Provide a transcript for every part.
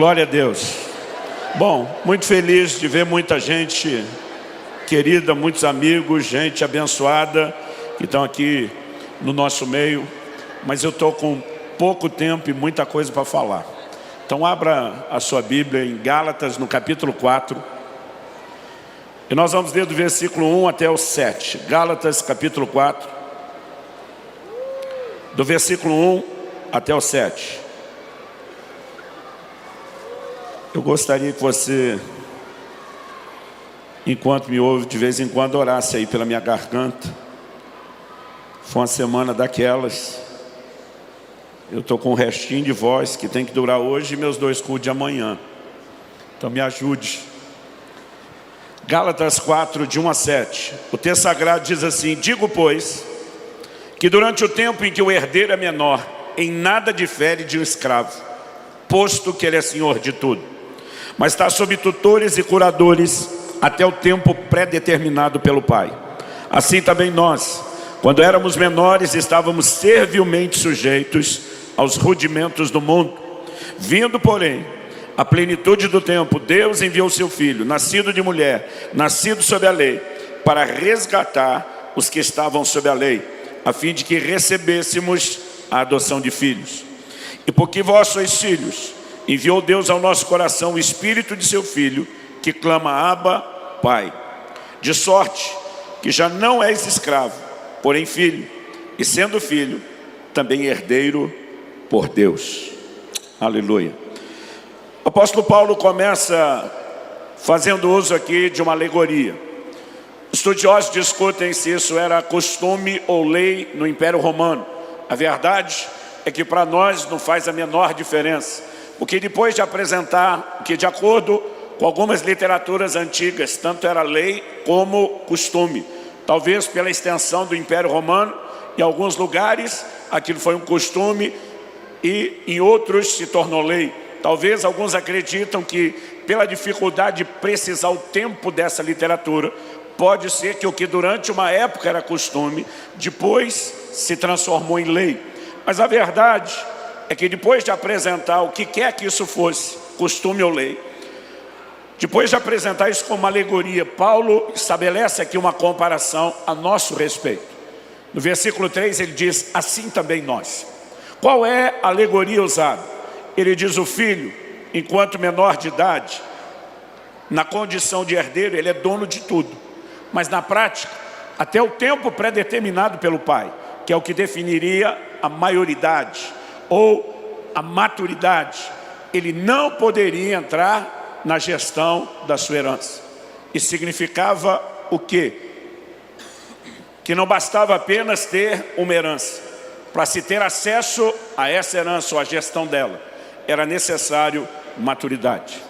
Glória a Deus. Bom, muito feliz de ver muita gente querida, muitos amigos, gente abençoada que estão aqui no nosso meio. Mas eu estou com pouco tempo e muita coisa para falar. Então abra a sua Bíblia em Gálatas, no capítulo 4. E nós vamos ler do versículo 1 até o 7. Gálatas, capítulo 4. Do versículo 1 até o 7. Eu gostaria que você, enquanto me ouve, de vez em quando orasse aí pela minha garganta. Foi uma semana daquelas. Eu estou com um restinho de voz que tem que durar hoje e meus 2 cultos de amanhã. Então me ajude. Gálatas 4, de 1 a 7. O texto sagrado diz assim: digo, pois, que durante o tempo em que o herdeiro é menor, em nada difere de um escravo, posto que ele é senhor de tudo, mas está sob tutores e curadores até o tempo pré-determinado pelo Pai. Assim também nós, quando éramos menores, estávamos servilmente sujeitos aos rudimentos do mundo. Vindo, porém, a plenitude do tempo, Deus enviou seu Filho, nascido de mulher, nascido sob a lei, para resgatar os que estavam sob a lei, a fim de que recebêssemos a adoção de filhos. E porque vós sois filhos, enviou Deus ao nosso coração o Espírito de seu Filho, que clama: Abba, Pai. De sorte que já não és escravo, porém filho, e sendo filho, também herdeiro por Deus. Aleluia. O apóstolo Paulo começa fazendo uso aqui de uma alegoria. Estudiosos discutem se isso era costume ou lei no Império Romano. A verdade é que para nós não faz a menor diferença, porque depois de apresentar que, de acordo com algumas literaturas antigas, tanto era lei como costume. Talvez pela extensão do Império Romano, em alguns lugares aquilo foi um costume e em outros se tornou lei. Talvez alguns acreditam que, pela dificuldade de precisar o tempo dessa literatura, pode ser que o que durante uma época era costume, depois se transformou em lei. Mas a verdade é que depois de apresentar o que quer que isso fosse, costume ou lei, depois de apresentar isso como uma alegoria, Paulo estabelece aqui uma comparação a nosso respeito. No versículo 3 ele diz: assim também nós. Qual é a alegoria usada? Ele diz: o filho, enquanto menor de idade, na condição de herdeiro, ele é dono de tudo. Mas na prática, até o tempo pré-determinado pelo pai, que é o que definiria a maioridade ou a maturidade, ele não poderia entrar na gestão da sua herança. Isso significava o quê? Que não bastava apenas ter uma herança. Para se ter acesso a essa herança ou a gestão dela, era necessário maturidade.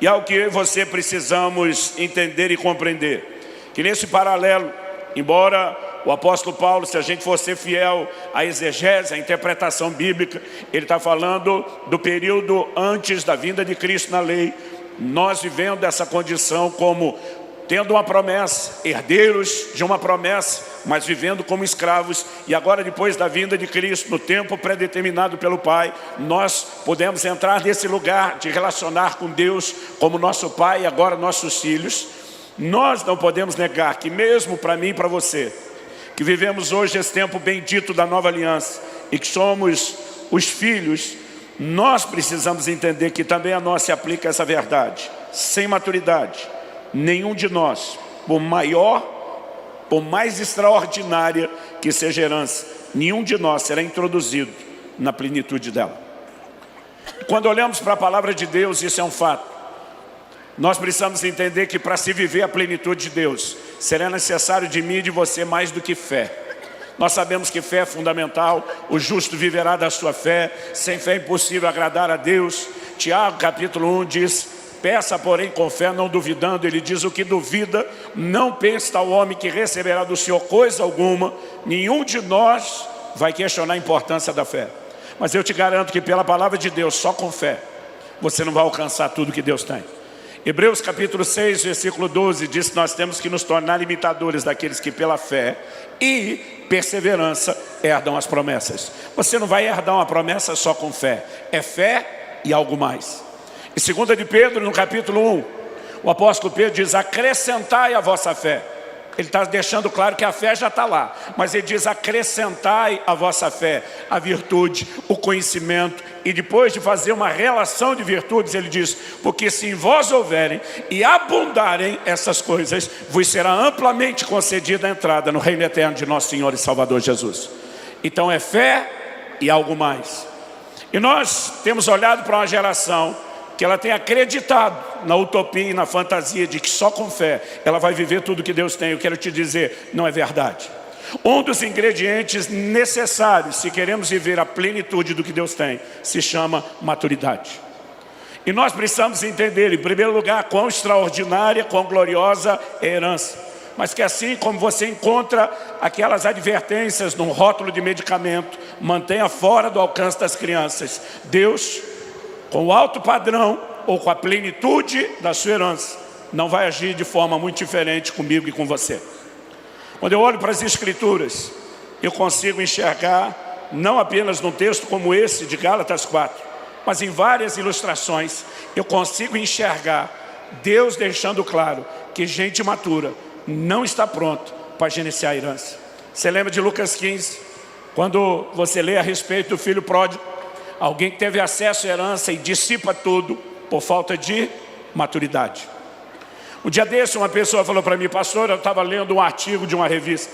E é o que você precisamos entender e compreender, que nesse paralelo, embora o apóstolo Paulo, se a gente for ser fiel à exegese, à interpretação bíblica, ele está falando do período antes da vinda de Cristo na lei, nós vivendo essa condição como tendo uma promessa, herdeiros de uma promessa, mas vivendo como escravos. E agora, depois da vinda de Cristo, no tempo pré-determinado pelo Pai, nós podemos entrar nesse lugar de relacionar com Deus como nosso Pai e agora nossos filhos. Nós não podemos negar que mesmo para mim e para você, que vivemos hoje esse tempo bendito da nova aliança e que somos os filhos, nós precisamos entender que também a nós se aplica essa verdade. Sem maturidade, nenhum de nós, por maior, por mais extraordinária que seja a herança, nenhum de nós será introduzido na plenitude dela. Quando olhamos para a palavra de Deus, isso é um fato. Nós precisamos entender que para se viver a plenitude de Deus, será necessário de mim e de você mais do que fé. Nós sabemos que fé é fundamental, o justo viverá da sua fé, sem fé é impossível agradar a Deus. Tiago capítulo 1 diz: peça porém com fé, não duvidando. Ele diz: o que duvida, não pense tal homem que receberá do Senhor coisa alguma. Nenhum de nós vai questionar a importância da fé. Mas eu te garanto que pela palavra de Deus, só com fé, você não vai alcançar tudo que Deus tem. Hebreus capítulo 6, versículo 12 diz que nós temos que nos tornar imitadores daqueles que pela fé e perseverança herdam as promessas. Você não vai herdar uma promessa só com fé, é fé e algo mais. Em 2 de Pedro, no capítulo 1, o apóstolo Pedro diz: acrescentai a vossa fé. Ele está deixando claro que a fé já está lá, mas ele diz: acrescentai a vossa fé, a virtude, o conhecimento. E depois de fazer uma relação de virtudes, ele diz: porque se em vós houverem e abundarem essas coisas, vos será amplamente concedida a entrada no reino eterno de nosso Senhor e Salvador Jesus. Então é fé e algo mais. E nós temos olhado para uma geração que ela tem acreditado na utopia e na fantasia de que só com fé ela vai viver tudo que Deus tem. Eu quero te dizer, não é verdade. Um dos ingredientes necessários, se queremos viver a plenitude do que Deus tem, se chama maturidade. E nós precisamos entender, em primeiro lugar, quão extraordinária, quão gloriosa é a herança. Mas que assim como você encontra aquelas advertências num rótulo de medicamento, mantenha fora do alcance das crianças, Deus, com o alto padrão ou com a plenitude da sua herança, não vai agir de forma muito diferente comigo e com você. Quando eu olho para as Escrituras, eu consigo enxergar, não apenas num texto como esse de Gálatas 4, mas em várias ilustrações, eu consigo enxergar Deus deixando claro que gente matura não está pronto para gerenciar a herança. Você lembra de Lucas 15, quando você lê a respeito do filho pródigo? Alguém que teve acesso à herança e dissipa tudo por falta de maturidade. Um dia desse, uma pessoa falou para mim: pastor, eu estava lendo um artigo de uma revista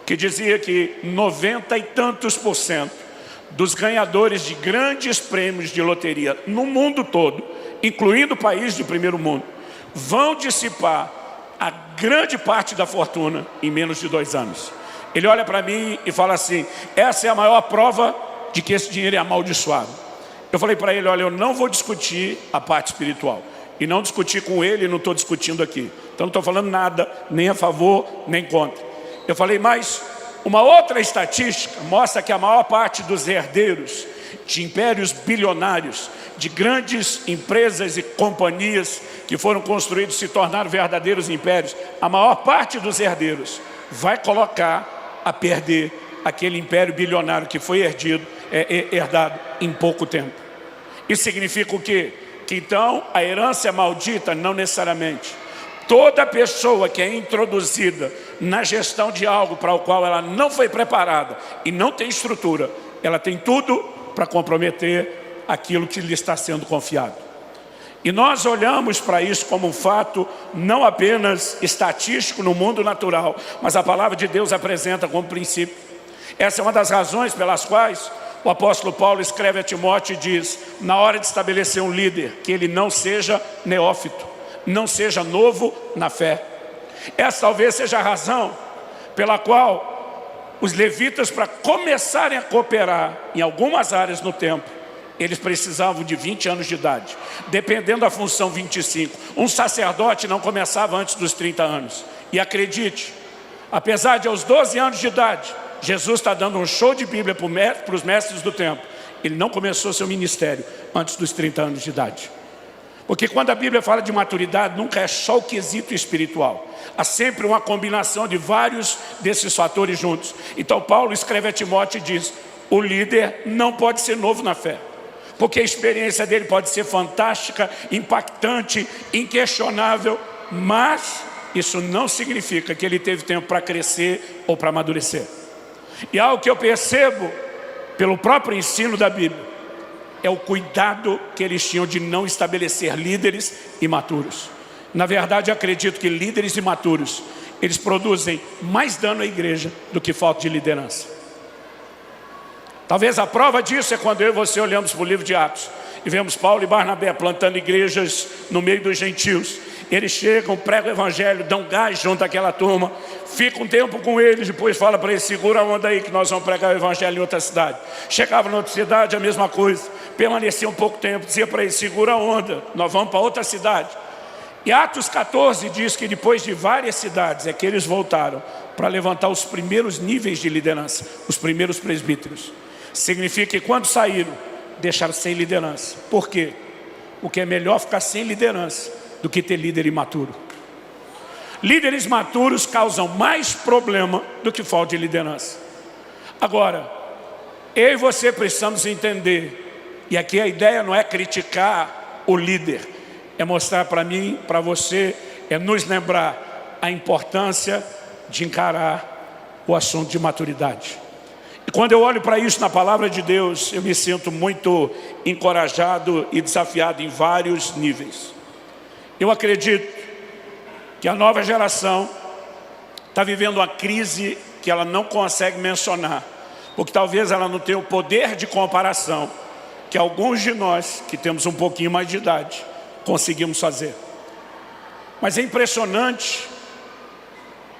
que dizia que 90 e tantos % dos ganhadores de grandes prêmios de loteria no mundo todo, incluindo o país de primeiro mundo, vão dissipar a grande parte da fortuna em menos de 2 anos. Ele olha para mim e fala assim: essa é a maior prova de que esse dinheiro é amaldiçoado. Eu falei para ele: olha, eu não vou discutir a parte espiritual. E não discutir com ele, não estou discutindo aqui. Então não estou falando nada, nem a favor, nem contra. Eu falei: mas uma outra estatística mostra que a maior parte dos herdeiros de impérios bilionários, de grandes empresas e companhias que foram construídos e se tornaram verdadeiros impérios, a maior parte dos herdeiros vai colocar a perder aquele império bilionário que foi herdado em pouco tempo. Isso significa o quê? Que então a herança é maldita? Não necessariamente. Toda pessoa que é introduzida na gestão de algo para o qual ela não foi preparada e não tem estrutura, ela tem tudo para comprometer aquilo que lhe está sendo confiado. E nós olhamos para isso como um fato não apenas estatístico no mundo natural, mas a palavra de Deus apresenta como princípio. Essa é uma das razões pelas quais o apóstolo Paulo escreve a Timóteo e diz: na hora de estabelecer um líder, que ele não seja neófito, não seja novo na fé. Essa talvez seja a razão pela qual os levitas, para começarem a cooperar em algumas áreas no templo, eles precisavam de 20 anos de idade, dependendo da função 25. Um sacerdote não começava antes dos 30 anos. E acredite, apesar de aos 12 anos de idade, Jesus está dando um show de Bíblia para os mestres do templo, ele não começou seu ministério antes dos 30 anos de idade. Porque quando a Bíblia fala de maturidade, nunca é só o quesito espiritual. Há sempre uma combinação de vários desses fatores juntos. Então Paulo escreve a Timóteo e diz: o líder não pode ser novo na fé, porque a experiência dele pode ser fantástica, impactante, inquestionável, mas isso não significa que ele teve tempo para crescer ou para amadurecer. E algo que eu percebo pelo próprio ensino da Bíblia é o cuidado que eles tinham de não estabelecer líderes imaturos. Na verdade, eu acredito que líderes imaturos, eles produzem mais dano à igreja do que falta de liderança. Talvez a prova disso é quando eu e você olhamos para o livro de Atos e vemos Paulo e Barnabé plantando igrejas no meio dos gentios. Eles chegam, pregam o evangelho, dão gás junto àquela turma, ficam um tempo com eles, depois fala para eles: segura a onda aí que nós vamos pregar o evangelho em outra cidade. Chegava em outra cidade, a mesma coisa, permanecia um pouco tempo, dizia para eles: segura a onda, nós vamos para outra cidade. E Atos 14 diz que depois de várias cidades é que eles voltaram para levantar os primeiros níveis de liderança, os primeiros presbíteros. Significa que quando saíram, deixaram sem liderança. Por quê? Porque é melhor ficar sem liderança do que ter líder imaturo. Líderes maturos causam mais problema do que falta de liderança. Agora, eu e você precisamos entender, e aqui a ideia não é criticar o líder. É mostrar para mim, para você, é nos lembrar a importância de encarar o assunto de maturidade. E quando eu olho para isso na palavra de Deus, eu me sinto muito encorajado e desafiado em vários níveis. Eu acredito que a nova geração está vivendo uma crise que ela não consegue mencionar, porque talvez ela não tenha o poder de comparação que alguns de nós, que temos um pouquinho mais de idade, conseguimos fazer. Mas é impressionante,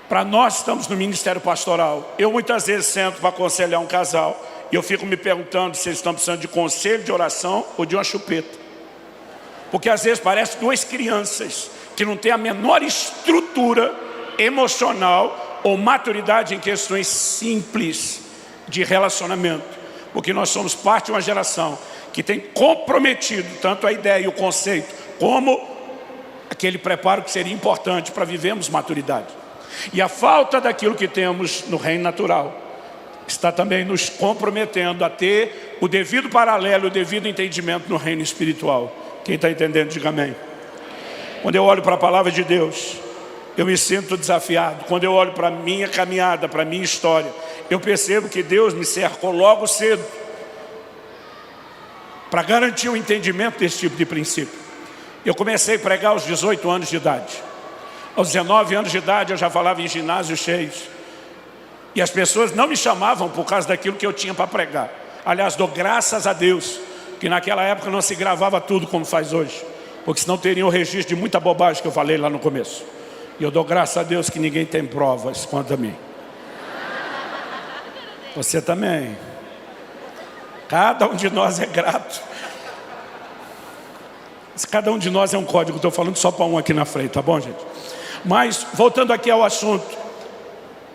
para nós que estamos no ministério pastoral, eu muitas vezes sento para aconselhar um casal, e eu fico me perguntando se eles estão precisando de conselho, de oração ou de uma chupeta. Porque às vezes parece duas crianças que não têm a menor estrutura emocional ou maturidade em questões simples de relacionamento. Porque nós somos parte de uma geração que tem comprometido tanto a ideia e o conceito, como aquele preparo que seria importante para vivermos maturidade. E a falta daquilo que temos no reino natural está também nos comprometendo a ter o devido paralelo, o devido entendimento no reino espiritual. Quem está entendendo, diga amém. Quando eu olho para a palavra de Deus, eu me sinto desafiado. Quando eu olho para a minha caminhada, para a minha história, eu percebo que Deus me cercou logo cedo para garantir o entendimento desse tipo de princípio. Eu comecei a pregar aos 18 anos de idade. Aos 19 anos de idade eu já falava em ginásios cheios. E as pessoas não me chamavam por causa daquilo que eu tinha para pregar. Aliás, dou graças a Deus que naquela época não se gravava tudo como faz hoje, porque senão teria o registro de muita bobagem que eu falei lá no começo. E eu dou graças a Deus que ninguém tem provas quanto a mim. Você também. Cada um de nós é grato. Cada um de nós é um código. Estou falando só para um aqui na frente, tá bom, gente? Mas, voltando aqui ao assunto,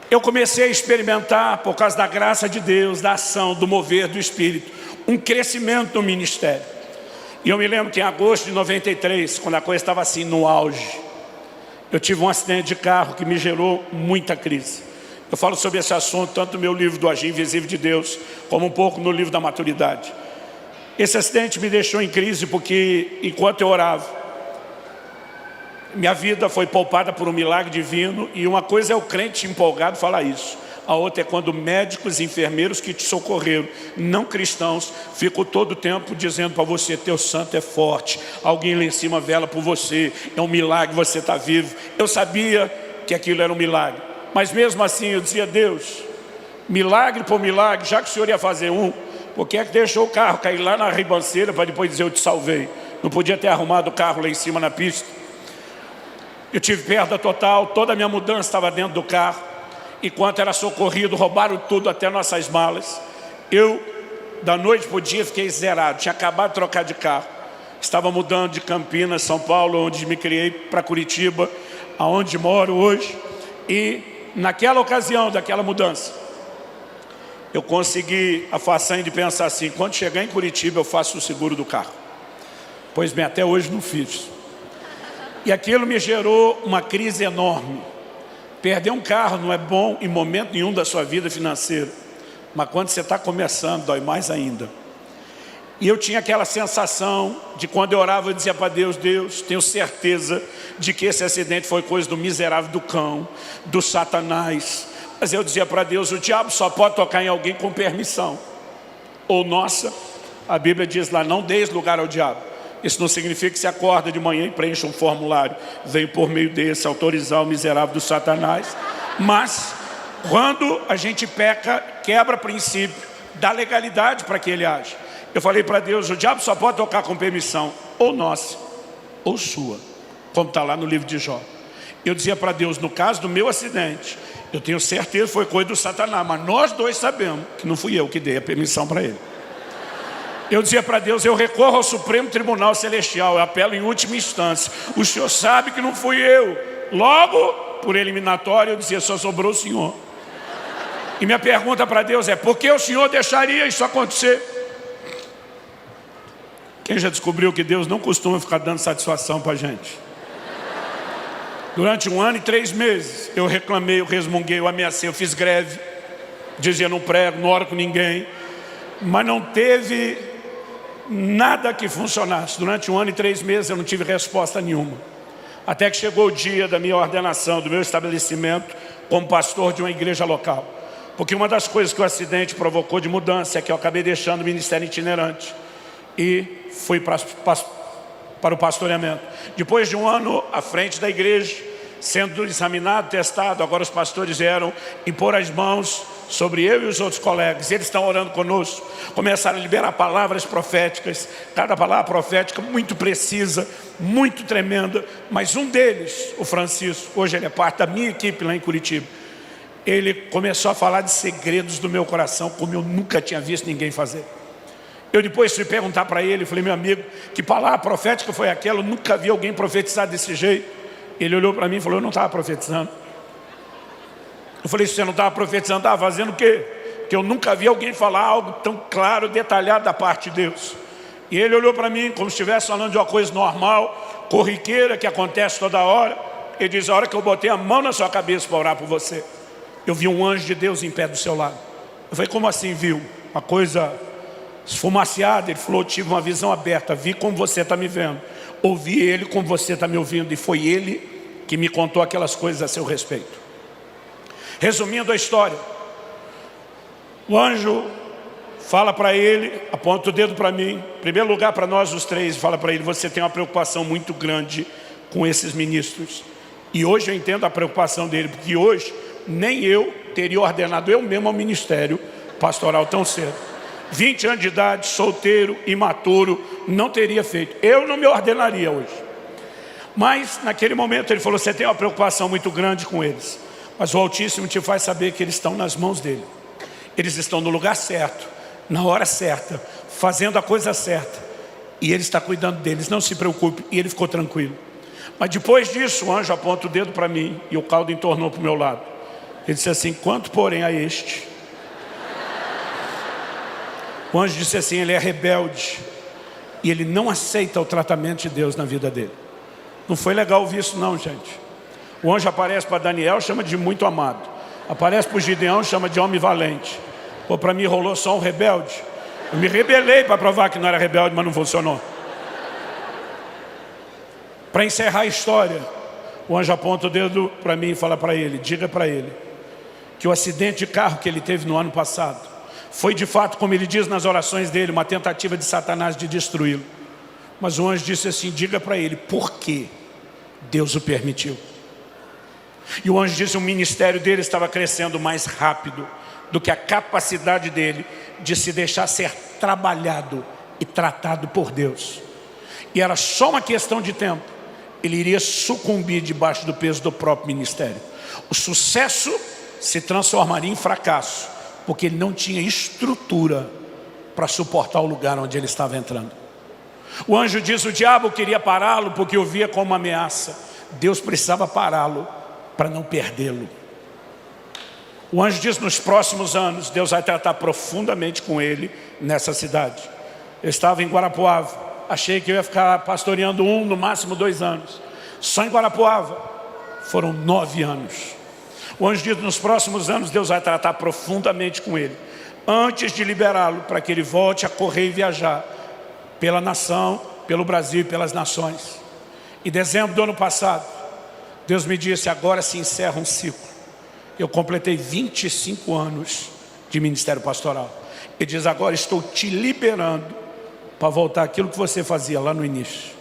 eu comecei a experimentar, por causa da graça de Deus, da ação, do mover do Espírito, um crescimento no ministério. E eu me lembro que em agosto de 93, quando a coisa estava assim no auge, eu tive um acidente de carro que me gerou muita crise. Eu falo sobre esse assunto tanto no meu livro do Agir Invisível de Deus, como um pouco no livro da Maturidade. Esse acidente me deixou em crise porque, enquanto eu orava, minha vida foi poupada por um milagre divino. E uma coisa é o crente empolgado falar isso, a outra é quando médicos e enfermeiros que te socorreram, não cristãos, ficam todo o tempo dizendo para você: teu santo é forte, alguém lá em cima vela por você, é um milagre, você está vivo. Eu sabia que aquilo era um milagre, mas mesmo assim eu dizia: Deus, milagre por milagre, já que o Senhor ia fazer um, por que é que deixou o carro cair lá na ribanceira para depois dizer eu te salvei? Não podia ter arrumado o carro lá em cima na pista? Eu tive perda total, toda a minha mudança estava dentro do carro. Enquanto era socorrido, roubaram tudo, até nossas malas. Eu, da noite para o dia, fiquei zerado. Tinha acabado de trocar de carro. Estava mudando de Campinas, São Paulo, onde me criei, para Curitiba, aonde moro hoje. E naquela ocasião, daquela mudança, eu consegui a façanha de pensar assim: quando chegar em Curitiba eu faço o seguro do carro. Pois bem, até hoje não fiz. E aquilo me gerou uma crise enorme. Perder um carro não é bom em momento nenhum da sua vida financeira, mas quando você está começando, dói mais ainda. E eu tinha aquela sensação de, quando eu orava, eu dizia para Deus: Deus, tenho certeza de que esse acidente foi coisa do miserável do cão, do Satanás. Mas eu dizia para Deus: o diabo só pode tocar em alguém com permissão. Ou nossa, a Bíblia diz lá: não deis lugar ao diabo. Isso não significa que você acorda de manhã e preencha um formulário, venho por meio desse autorizar o miserável do Satanás. Mas quando a gente peca, quebra princípio, dá legalidade para que ele age. Eu falei para Deus: o diabo só pode tocar com permissão, ou nossa, ou sua, como está lá no livro de Jó. Eu dizia para Deus: no caso do meu acidente, eu tenho certeza que foi coisa do Satanás, mas nós dois sabemos que não fui eu que dei a permissão para ele. Eu dizia para Deus: eu recorro ao Supremo Tribunal Celestial, eu apelo em última instância, o Senhor sabe que não fui eu. Logo, por eliminatório, eu dizia: só sobrou o Senhor. E minha pergunta para Deus é: por que o Senhor deixaria isso acontecer? Quem já descobriu que Deus não costuma ficar dando satisfação para a gente? Durante 1 ano e 3 meses, eu reclamei, eu resmunguei, eu ameacei, eu fiz greve, dizia: não prego, não oro com ninguém. Mas não teve nada que funcionasse. Durante 1 ano e 3 meses eu não tive resposta nenhuma. Até que chegou o dia da minha ordenação, do meu estabelecimento como pastor de uma igreja local. Porque uma das coisas que o acidente provocou de mudança é que eu acabei deixando o ministério itinerante e fui para o pastoreamento. Depois de 1 ano à frente da igreja, sendo examinado, testado, agora os pastores vieram impor as mãos sobre eu e os outros colegas. Eles estão orando conosco, começaram a liberar palavras proféticas, cada palavra profética muito precisa, muito tremenda. Mas um deles, o Francisco, hoje ele é parte da minha equipe lá em Curitiba, ele começou a falar de segredos do meu coração, como eu nunca tinha visto ninguém fazer. Eu depois fui perguntar para ele, falei, meu amigo, que palavra profética foi aquela? Eu nunca vi alguém profetizar desse jeito. Ele olhou para mim e falou, eu não estava profetizando. Eu falei, se você não estava profetizando, estava fazendo o quê? Porque eu nunca vi alguém falar algo tão claro, detalhado da parte de Deus. E ele olhou para mim como se estivesse falando de uma coisa normal, corriqueira, que acontece toda hora. Ele diz, a hora que eu botei a mão na sua cabeça para orar por você, eu vi um anjo de Deus em pé do seu lado. Eu falei, como assim viu? Uma coisa esfumaciada. Ele falou, tive uma visão aberta, vi como você está me vendo. Ouvi ele como você está me ouvindo. E foi ele que me contou aquelas coisas a seu respeito. Resumindo a história, o anjo fala para ele, aponta o dedo para mim, em primeiro lugar para nós os três, fala para ele, você tem uma preocupação muito grande com esses ministros. E hoje eu entendo a preocupação dele, porque hoje nem eu teria ordenado eu mesmo ao ministério pastoral tão cedo. 20 anos de idade, solteiro, imaturo, não teria feito. Eu não me ordenaria hoje. Mas naquele momento ele falou, você tem uma preocupação muito grande com eles. Mas o Altíssimo te faz saber que eles estão nas mãos dele. Eles estão no lugar certo, na hora certa, fazendo a coisa certa. E ele está cuidando deles, não se preocupe. E ele ficou tranquilo. Mas depois disso, o anjo aponta o dedo para mim e o caldo entornou para o meu lado. Ele disse assim, quanto porém a este? O anjo disse assim, ele é rebelde e ele não aceita o tratamento de Deus na vida dele. Não foi legal ouvir isso não, gente. O anjo aparece para Daniel, chama de muito amado. Aparece para o Gideão, chama de homem valente. Pô, para mim rolou só um rebelde. Eu me rebelei para provar que não era rebelde, mas não funcionou. Para encerrar a história, o anjo aponta o dedo para mim e fala para ele, diga para ele, que o acidente de carro que ele teve no ano passado, foi de fato, como ele diz nas orações dele, uma tentativa de Satanás de destruí-lo. Mas o anjo disse assim, diga para ele, por que Deus o permitiu? E o anjo disse, o ministério dele estava crescendo mais rápido do que a capacidade dele de se deixar ser trabalhado e tratado por Deus. E era só uma questão de tempo. Ele iria sucumbir debaixo do peso do próprio ministério. O sucesso se transformaria em fracasso, porque ele não tinha estrutura para suportar o lugar onde ele estava entrando. O anjo disse, o diabo queria pará-lo porque o via como uma ameaça. Deus precisava pará-lo para não perdê-lo. O anjo disse, nos próximos anos, Deus vai tratar profundamente com ele nessa cidade. Eu estava em Guarapuava, achei que eu ia ficar pastoreando no máximo 2 anos. Só em Guarapuava foram 9 anos. O anjo disse, nos próximos anos, Deus vai tratar profundamente com ele, antes de liberá-lo para que ele volte a correr e viajar pela nação, pelo Brasil e pelas nações. Em dezembro do ano passado, Deus me disse, agora se encerra um ciclo. Eu completei 25 anos de ministério pastoral. Ele diz, agora estou te liberando para voltar àquilo que você fazia lá no início.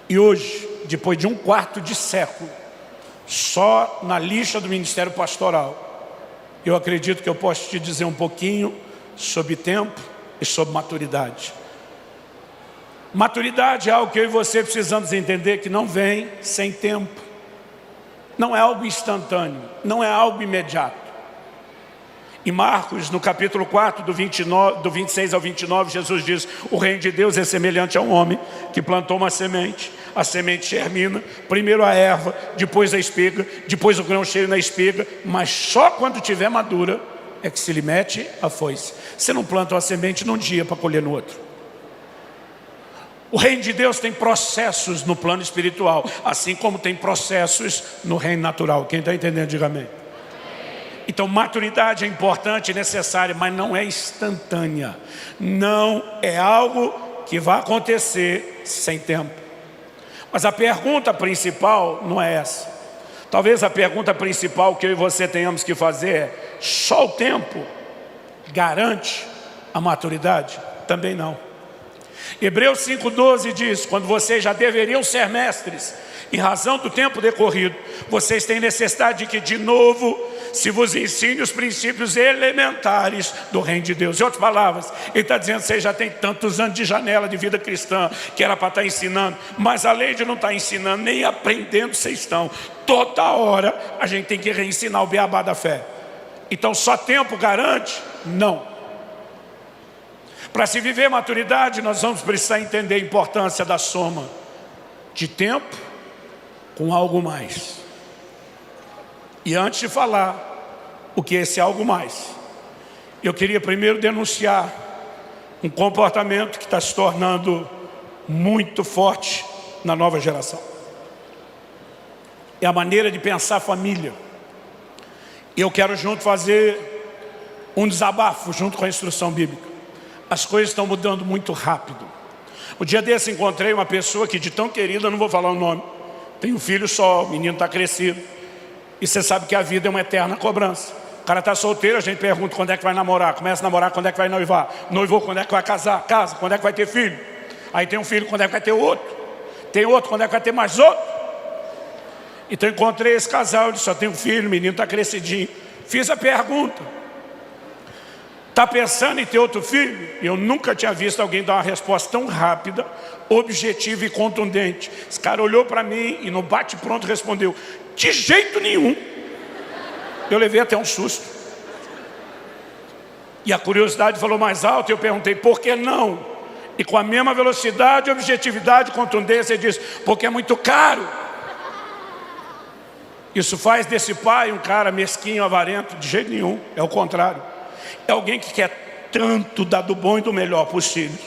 E hoje, depois de 1/4 de século, só na lista do ministério pastoral, eu acredito que eu posso te dizer um pouquinho sobre tempo e sobre maturidade. Maturidade é algo que eu e você precisamos entender que não vem sem tempo. Não é algo instantâneo, não é algo imediato. Em Marcos, no capítulo 4, do 26 ao 29, Jesus diz, o reino de Deus é semelhante a um homem que plantou uma semente. A semente germina, primeiro a erva, depois a espiga, depois o grão cheio na espiga, mas só quando tiver madura é que se lhe mete a foice. Você não planta uma semente num dia para colher no outro. O reino de Deus tem processos no plano espiritual, assim como tem processos no reino natural. Quem está entendendo, diga amém. Então maturidade é importante e necessária, mas não é instantânea. Não é algo que vai acontecer sem tempo. Mas a pergunta principal não é essa. Talvez a pergunta principal que eu e você tenhamos que fazer é: só o tempo garante a maturidade? Também não. Hebreus 5,12 diz: quando vocês já deveriam ser mestres, em razão do tempo decorrido, vocês têm necessidade de que de novo se vos ensine os princípios elementares do reino de Deus. Em outras palavras, ele está dizendo: você já tem tantos anos de janela de vida cristã que era para estar ensinando, mas além de não estar ensinando, nem aprendendo vocês estão. Toda hora a gente tem que reensinar o beabá da fé. Então só tempo garante? Não. Para se viver maturidade, nós vamos precisar entender a importância da soma de tempo com algo mais. E antes de falar o que é esse algo mais, eu queria primeiro denunciar um comportamento que está se tornando muito forte na nova geração. É a maneira de pensar a família. E eu quero junto fazer um desabafo junto com a instrução bíblica. As coisas estão mudando muito rápido. O dia desse encontrei uma pessoa que, de tão querida, não vou falar o nome, tem um filho só, o menino está crescido. E você sabe que a vida é uma eterna cobrança. O cara está solteiro, a gente pergunta quando é que vai namorar. Começa a namorar, quando é que vai noivar. Noivou, quando é que vai casar. Casa, quando é que vai ter filho. Aí tem um filho, quando é que vai ter outro. Tem outro, quando é que vai ter mais outro. Então encontrei esse casal, ele só tem um filho, o menino está crescidinho. Fiz a pergunta: está pensando em ter outro filho? Eu nunca tinha visto alguém dar uma resposta tão rápida, objetiva e contundente. Esse cara olhou para mim e no bate-pronto respondeu: de jeito nenhum. Eu levei até um susto. E a curiosidade falou mais alto e eu perguntei: por que não? E com a mesma velocidade, objetividade e contundência ele disse: porque é muito caro. Isso faz desse pai um cara mesquinho, avarento? De jeito nenhum, é o contrário. É alguém que quer tanto dar do bom e do melhor para os filhos,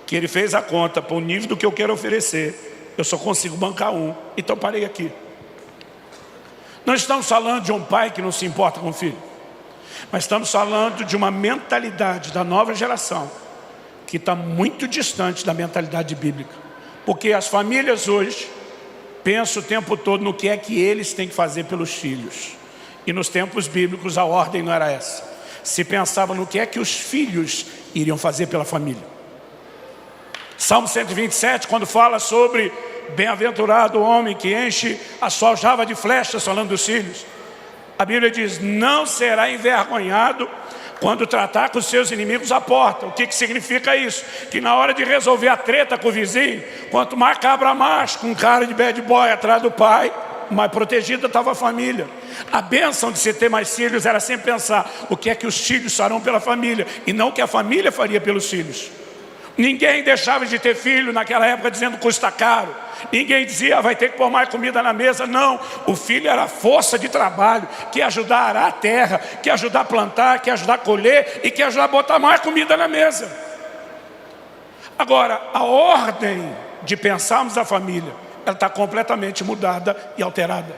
que ele fez a conta para o nível do que eu quero oferecer. Eu só consigo bancar um, então parei aqui. Não estamos falando de um pai que não se importa com o filho, mas estamos falando de uma mentalidade da nova geração que está muito distante da mentalidade bíblica. Porque as famílias hoje pensam o tempo todo no que é que eles têm que fazer pelos filhos. E nos tempos bíblicos a ordem não era essa. Se pensava no que é que os filhos iriam fazer pela família. Salmo 127, quando fala sobre bem-aventurado o homem que enche a sua aljava de flechas, falando dos filhos, a Bíblia diz: não será envergonhado quando tratar com os seus inimigos à porta. O que significa isso? Que na hora de resolver a treta com o vizinho, quanto mais cabra macho, com cara de bad boy atrás do pai, mais protegida estava a família. A bênção de se ter mais filhos era sempre pensar o que é que os filhos farão pela família, e não o que a família faria pelos filhos. Ninguém deixava de ter filho naquela época dizendo custa caro. Ninguém dizia vai ter que pôr mais comida na mesa. Não, o filho era a força de trabalho que ia ajudar a arar a terra, que ia ajudar a plantar, que ia ajudar a colher e que ia ajudar a botar mais comida na mesa. Agora, a ordem de pensarmos a família, ela está completamente mudada e alterada.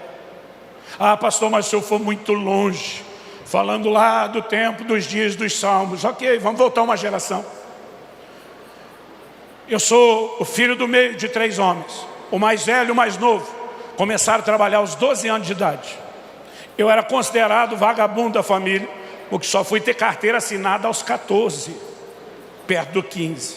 Ah, pastor, mas o senhor foi muito longe, falando lá do tempo, dos dias dos salmos. Ok, vamos voltar uma geração. Eu sou o filho do meio de 3 homens. O mais velho e o mais novo começaram a trabalhar aos 12 anos de idade. Eu era considerado vagabundo da família, porque só fui ter carteira assinada aos 14, perto do 15.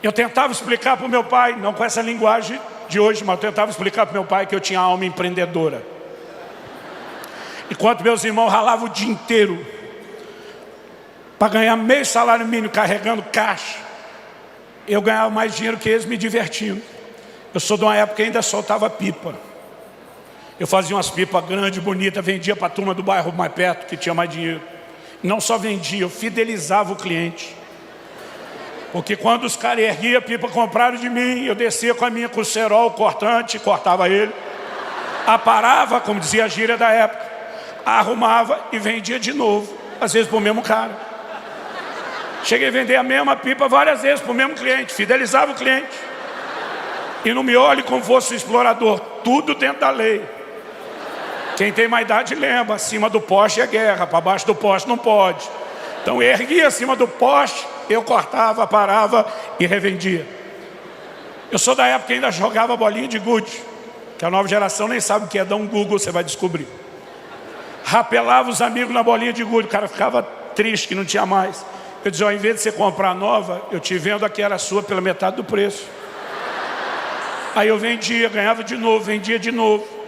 Eu tentava explicar para o meu pai, não com essa linguagem de hoje, mas eu tentava explicar para o meu pai que eu tinha alma empreendedora. Enquanto meus irmãos ralavam o dia inteiro para ganhar meio salário mínimo carregando caixa, eu ganhava mais dinheiro que eles me divertindo. Eu sou de uma época que ainda soltava pipa. Eu fazia umas pipas grandes, bonitas, vendia para a turma do bairro mais perto, que tinha mais dinheiro. Não só vendia, eu fidelizava o cliente. Porque quando os caras erguiam a pipa, compraram de mim, eu descia com a minha Cerol cortante, cortava ele, aparava, como dizia a gíria da época, arrumava e vendia de novo, às vezes para o mesmo cara. Cheguei a vender a mesma pipa várias vezes para o mesmo cliente, fidelizava o cliente. E não me olhe como fosse um explorador, tudo dentro da lei. Quem tem mais idade lembra, acima do poste é guerra, para baixo do poste não pode. Então eu erguia acima do poste, eu cortava, parava e revendia. Eu sou da época que ainda jogava bolinha de gude, que a nova geração nem sabe o que é, dá um Google, você vai descobrir. Rapelava os amigos na bolinha de gude, o cara ficava triste que não tinha mais. Eu dizia, ao invés de você comprar nova, eu te vendo a que era sua pela metade do preço. Aí eu vendia, ganhava de novo, vendia de novo.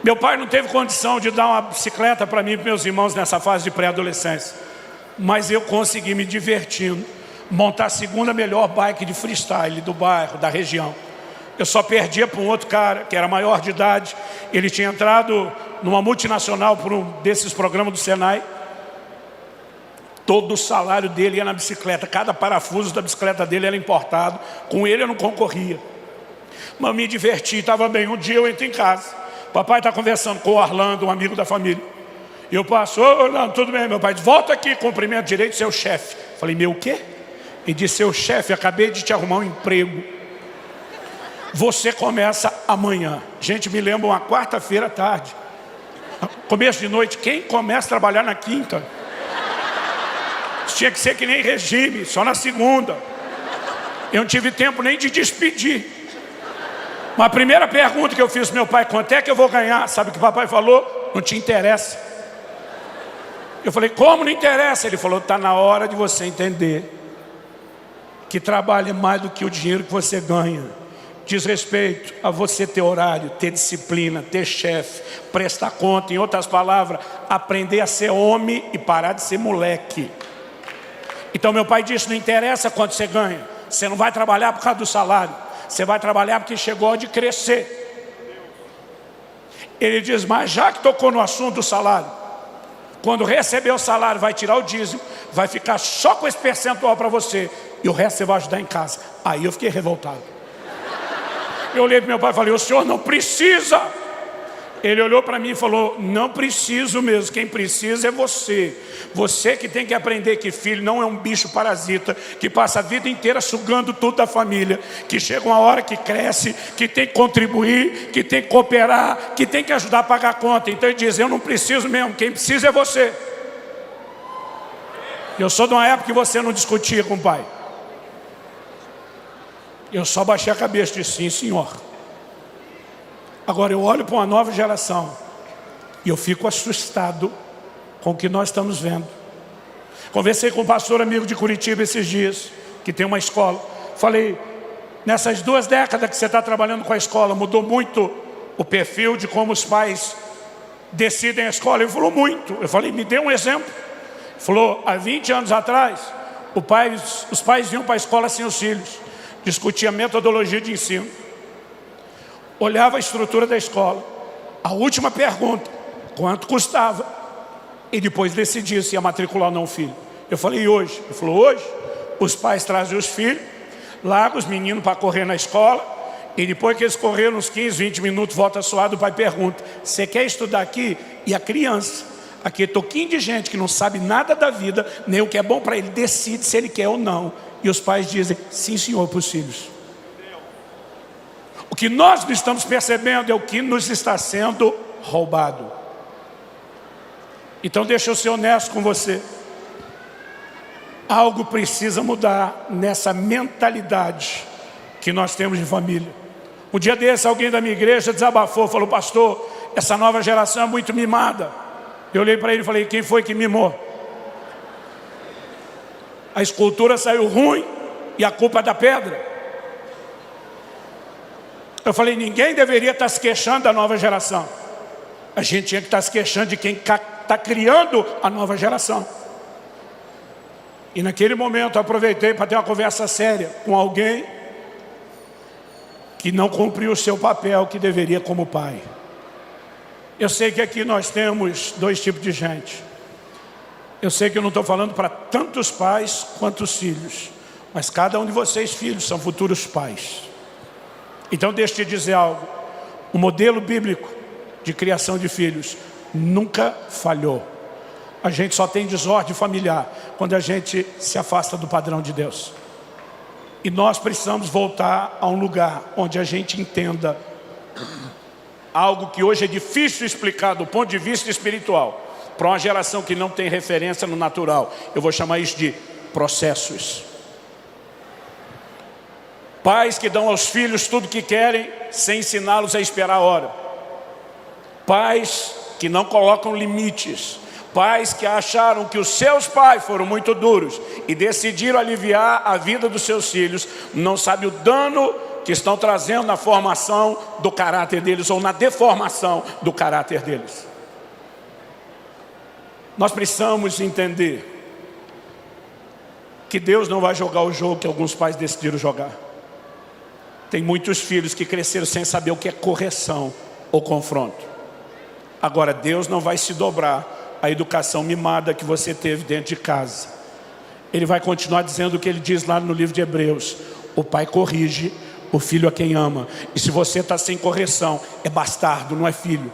Meu pai não teve condição de dar uma bicicleta para mim e para meus irmãos nessa fase de pré-adolescência. Mas eu consegui me divertindo, montar a segunda melhor bike de freestyle do bairro, da região. Eu só perdia para um outro cara, que era maior de idade. Ele tinha entrado numa multinacional por um desses programas do Senai. Todo o salário dele ia na bicicleta. Cada parafuso da bicicleta dele era importado. Com ele eu não concorria. Mas me diverti, estava bem. Um dia eu entro em casa. Papai está conversando com o Orlando, um amigo da família. E eu passo, ô Orlando, tudo bem? Meu pai diz, volta aqui, cumprimento direito, seu chefe. Falei, meu o quê? Ele disse, seu chefe, acabei de te arrumar um emprego. Você começa amanhã. Gente, me lembra uma quarta-feira à tarde. Começo de noite, quem começa a trabalhar na quinta? Tinha que ser que nem regime, só na segunda. Eu não tive tempo nem de despedir. Mas a primeira pergunta que eu fiz ao meu pai, quanto é que eu vou ganhar? Sabe o que o papai falou? Não te interessa. Eu falei, como não interessa? Ele falou, está na hora de você entender que trabalho é mais do que o dinheiro que você ganha. Diz respeito a você ter horário, ter disciplina, ter chefe, prestar conta. Em outras palavras, aprender a ser homem e parar de ser moleque. Então meu pai disse, não interessa quanto você ganha. Você não vai trabalhar por causa do salário. Você vai trabalhar porque chegou a hora de crescer. Ele diz, mas já que tocou no assunto do salário, quando receber o salário, vai tirar o dízimo, vai ficar só com esse percentual para você, e o resto você vai ajudar em casa. Aí eu fiquei revoltado. Eu olhei para meu pai e falei, o senhor não precisa. Ele olhou para mim e falou, não preciso mesmo, quem precisa é você. Você que tem que aprender que filho não é um bicho parasita, que passa a vida inteira sugando tudo da família, que chega uma hora que cresce, que tem que contribuir, que tem que cooperar, que tem que ajudar a pagar a conta. Então ele diz, eu não preciso mesmo, quem precisa é você. Eu sou de uma época que você não discutia com o pai. Eu só baixei a cabeça e disse, sim senhor. Agora eu olho para uma nova geração e eu fico assustado com o que nós estamos vendo. Conversei com um pastor amigo de Curitiba esses dias, que tem uma escola. Falei, nessas 2 décadas que você está trabalhando com a escola, mudou muito o perfil de como os pais decidem a escola? Ele falou, muito. Eu falei, me dê um exemplo. Ele falou, há 20 anos atrás, os pais iam para a escola sem os filhos, discutiam a metodologia de ensino, olhava a estrutura da escola, a última pergunta, quanto custava, e depois decidia se ia matricular ou não o filho. Eu falei, e hoje? Ele falou, hoje os pais trazem os filhos, largam os meninos para correr na escola, e depois que eles correram uns 15, 20 minutos, volta suado, o pai pergunta, você quer estudar aqui? E a criança, aquele toquinho de gente que não sabe nada da vida, nem o que é bom para ele, decide se ele quer ou não. E os pais dizem, sim senhor, para os filhos. O que nós não estamos percebendo é o que nos está sendo roubado. Então deixa eu ser honesto com você. Algo precisa mudar nessa mentalidade que nós temos de família. Um dia desse, alguém da minha igreja desabafou, falou, pastor, essa nova geração é muito mimada. Eu olhei para ele e falei, quem foi que mimou? A escultura saiu ruim e a culpa é da pedra. Eu falei, ninguém deveria estar se queixando da nova geração. A gente tinha que estar se queixando de quem está criando a nova geração. E naquele momento eu aproveitei para ter uma conversa séria com alguém que não cumpriu o seu papel que deveria como pai. Eu sei que aqui nós temos 2 tipos de gente. Eu sei que eu não estou falando para tantos pais quanto os filhos, mas cada um de vocês, filhos, são futuros pais. Então deixa eu te dizer algo. O modelo bíblico de criação de filhos nunca falhou. A gente só tem desordem familiar quando a gente se afasta do padrão de Deus. E nós precisamos voltar a um lugar onde a gente entenda algo que hoje é difícil explicar do ponto de vista espiritual, para uma geração que não tem referência no natural. Eu vou chamar isso de processos. Pais que dão aos filhos tudo que querem, sem ensiná-los a esperar a hora. Pais que não colocam limites. Pais que acharam que os seus pais foram muito duros e decidiram aliviar a vida dos seus filhos, não sabem o dano que estão trazendo na formação do caráter deles ou na deformação do caráter deles. Nós precisamos entender que Deus não vai jogar o jogo que alguns pais decidiram jogar. Tem muitos filhos que cresceram sem saber o que é correção ou confronto. Agora, Deus não vai se dobrar à educação mimada que você teve dentro de casa. Ele vai continuar dizendo o que ele diz lá no livro de Hebreus: o pai corrige o filho a quem ama. E se você está sem correção, é bastardo, não é filho.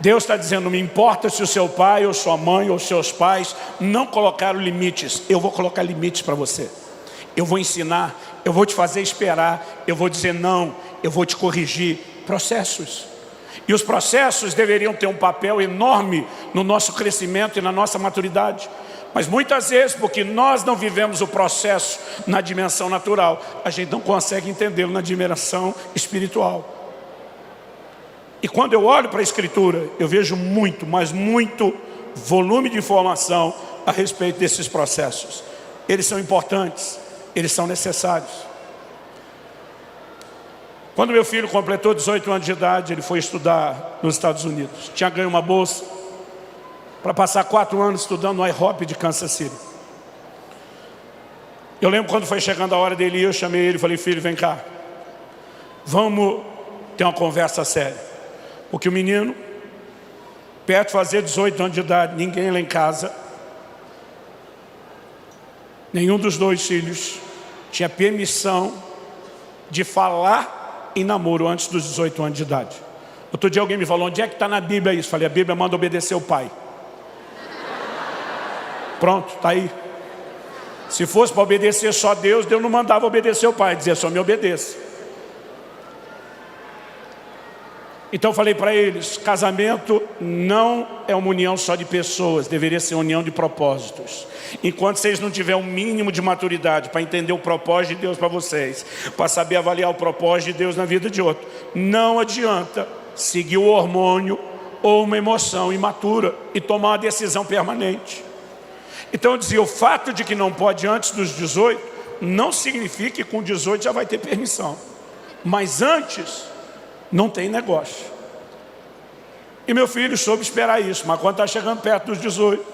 Deus está dizendo: não me importa se o seu pai ou sua mãe ou seus pais não colocaram limites, eu vou colocar limites para você. Eu vou ensinar, eu vou te fazer esperar, eu vou dizer não, eu vou te corrigir. Processos. E os processos deveriam ter um papel enorme no nosso crescimento e na nossa maturidade. Mas muitas vezes, porque nós não vivemos o processo na dimensão natural, a gente não consegue entendê-lo na dimensão espiritual. E quando eu olho para a Escritura, eu vejo muito, mas muito volume de informação a respeito desses processos. Eles são importantes, eles são necessários. Quando meu filho completou 18 anos de idade, ele foi estudar nos Estados Unidos. Tinha ganho uma bolsa para passar 4 anos estudando no IHOP de Kansas City. Eu lembro quando foi chegando a hora dele ir, eu chamei ele e falei: filho, vem cá, vamos ter uma conversa séria. Porque o menino, perto de fazer 18 anos de idade, ninguém lá em casa, nenhum dos dois filhos, tinha permissão de falar em namoro antes dos 18 anos de idade. Outro dia alguém me falou: onde é que está na Bíblia isso? Falei: a Bíblia manda obedecer o pai. Pronto, está aí. Se fosse para obedecer só Deus, Deus não mandava obedecer o pai, dizia: só me obedeça. Então eu falei para eles: casamento não é uma união só de pessoas, deveria ser uma união de propósitos. Enquanto vocês não tiverem um mínimo de maturidade para entender o propósito de Deus para vocês, para saber avaliar o propósito de Deus na vida de outro, não adianta seguir o hormônio ou uma emoção imatura e tomar uma decisão permanente. Então eu dizia: o fato de que não pode antes dos 18 não significa que com 18 já vai ter permissão, mas antes não tem negócio. E meu filho soube esperar isso, mas quando está chegando perto dos 18,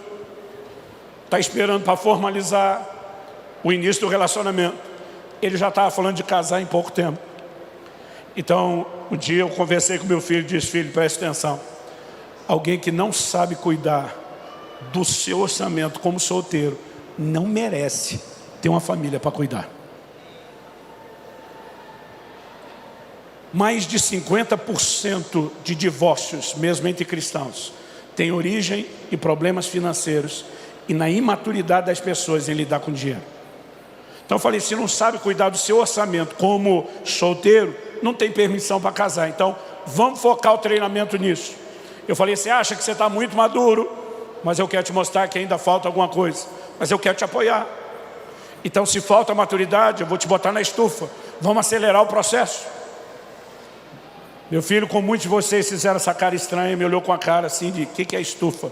está esperando para formalizar o início do relacionamento, ele já estava falando de casar em pouco tempo. Então um dia eu conversei com meu filho e disse: filho, preste atenção, alguém que não sabe cuidar do seu orçamento como solteiro não merece ter uma família para cuidar. Mais de 50% de divórcios, mesmo entre cristãos, tem origem em problemas financeiros e na imaturidade das pessoas em lidar com dinheiro. Então eu falei: se não sabe cuidar do seu orçamento como solteiro, não tem permissão para casar. Então vamos focar o treinamento nisso. Eu falei: você acha que você está muito maduro, mas eu quero te mostrar que ainda falta alguma coisa, mas eu quero te apoiar. Então se falta maturidade, eu vou te botar na estufa, vamos acelerar o processo. Meu filho, como muitos de vocês fizeram essa cara estranha, me olhou com a cara assim de: o que é estufa?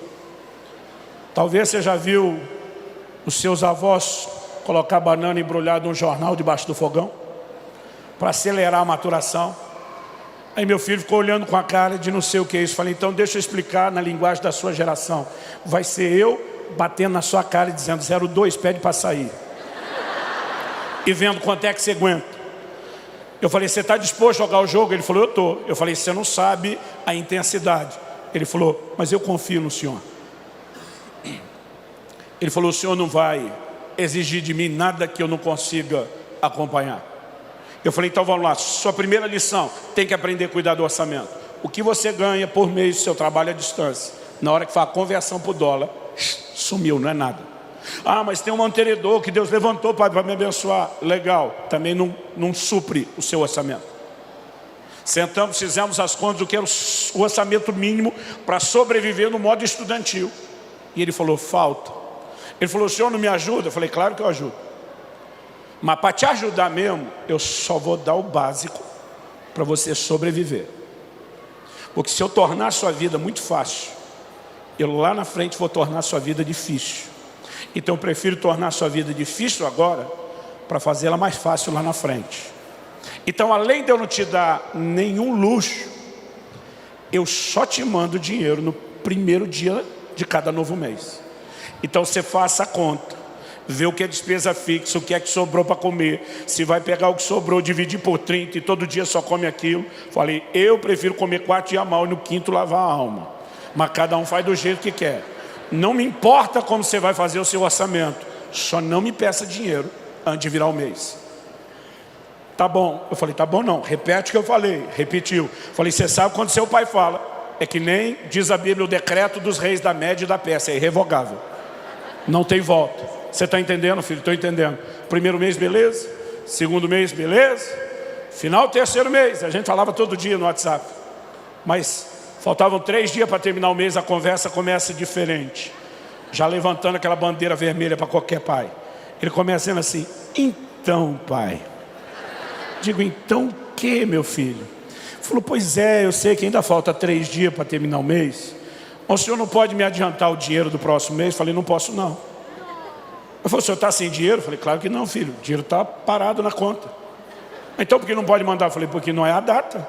Talvez você já viu os seus avós colocar banana embrulhada num jornal debaixo do fogão para acelerar a maturação. Aí meu filho ficou olhando com a cara de não sei o que é isso. Falei: então deixa eu explicar na linguagem da sua geração. Vai ser eu batendo na sua cara e dizendo: 02, pede para sair. E vendo quanto é que você aguenta. Eu falei: você está disposto a jogar o jogo? Ele falou: eu estou. Eu falei: você não sabe a intensidade. Ele falou: mas eu confio no senhor. Ele falou: o senhor não vai exigir de mim nada que eu não consiga acompanhar. Eu falei: então vamos lá, sua primeira lição, tem que aprender a cuidar do orçamento. O que você ganha por mês do seu trabalho à distância, na hora que faz a conversão para o dólar, sumiu, não é nada. Ah, mas tem um mantenedor que Deus levantou para me abençoar. Legal, também não supre o seu orçamento. Sentamos, fizemos as contas do que era o orçamento mínimo para sobreviver no modo estudantil. E ele falou, falta. Ele falou, o senhor não me ajuda? Eu falei, claro que eu ajudo. Mas para te ajudar mesmo, eu só vou dar o básico para você sobreviver. Porque se eu tornar a sua vida muito fácil, eu lá na frente vou tornar a sua vida difícil. Então eu prefiro tornar a sua vida difícil agora, para fazê-la mais fácil lá na frente. Então, além de eu não te dar nenhum luxo, eu só te mando dinheiro no primeiro dia de cada novo mês. Então você faça a conta, vê o que é despesa fixa, o que é que sobrou para comer, se vai pegar o que sobrou, dividir por 30 e todo dia só come aquilo. Falei, eu prefiro comer 4 dias mal e no quinto lavar a alma. Mas cada um faz do jeito que quer. Não me importa como você vai fazer o seu orçamento, só não me peça dinheiro antes de virar o mês. Tá bom. Eu falei, tá bom não, repete o que eu falei. Repetiu. Falei, você sabe quando seu pai fala, é que nem diz a Bíblia, o decreto dos reis da Média e da Pérsia, é irrevogável. Não tem volta. Você está entendendo, filho? Estou entendendo. Primeiro mês, beleza. Segundo mês, beleza. Final, terceiro mês. A gente falava todo dia no WhatsApp. Mas faltavam 3 dias para terminar o mês, a conversa começa diferente. Já levantando aquela bandeira vermelha para qualquer pai. Ele começa dizendo assim, então pai. Digo, então o que, meu filho? Falou, pois é, eu sei que ainda falta 3 dias para terminar o mês. O senhor não pode me adiantar o dinheiro do próximo mês? Falei, não posso não. Eu falei, o senhor está sem dinheiro? Falei, claro que não, filho, o dinheiro está parado na conta. Então por que não pode mandar? Falei, porque não é a data,